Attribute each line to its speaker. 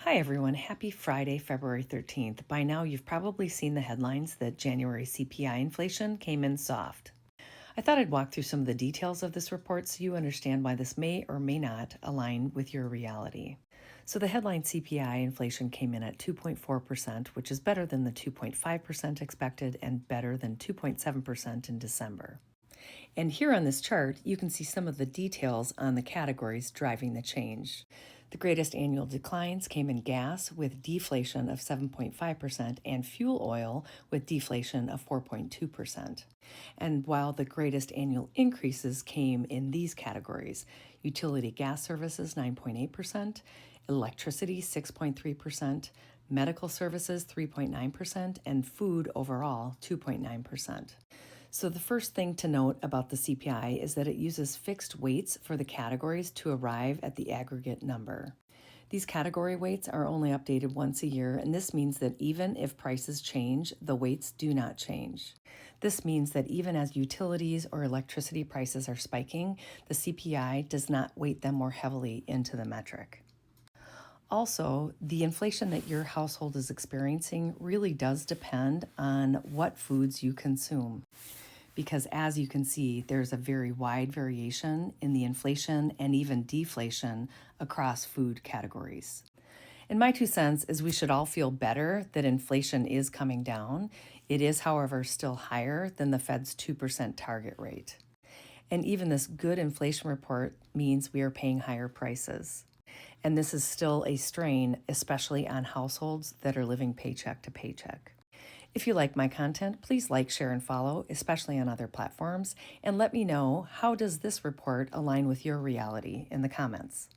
Speaker 1: Hi, everyone. Happy Friday, February 13th. By now, you've probably seen the headlines that January CPI inflation came in soft. I thought I'd walk through some of the details of this report so you understand why this may or may not align with your reality. So, the headline CPI inflation came in at 2.4%, which is better than the 2.5% expected and better than 2.7% in December. And here on this chart, you can see some of the details on the categories driving the change. The greatest annual declines came in gas with deflation of 7.5% and fuel oil with deflation of 4.2%. And while the greatest annual increases came in these categories, utility gas services 9.8%, electricity 6.3%, medical services 3.9%, and food overall 2.9%. So, the first thing to note about the CPI is that it uses fixed weights for the categories to arrive at the aggregate number. These category weights are only updated once a year, and this means that even if prices change, the weights do not change. This means that even as utilities or electricity prices are spiking, the CPI does not weight them more heavily into the metric. Also, the inflation that your household is experiencing really does depend on what foods you consume because as you can see, there's a very wide variation in the inflation and even deflation across food categories. And my 2 cents is we should all feel better that inflation is coming down. It is, however, still higher than the Fed's 2% target rate. And even this good inflation report means we are paying higher prices. And this is still a strain, especially on households that are living paycheck to paycheck. If you like my content, please like, share, and follow, especially on other platforms, and let me know how does this report align with your reality in the comments.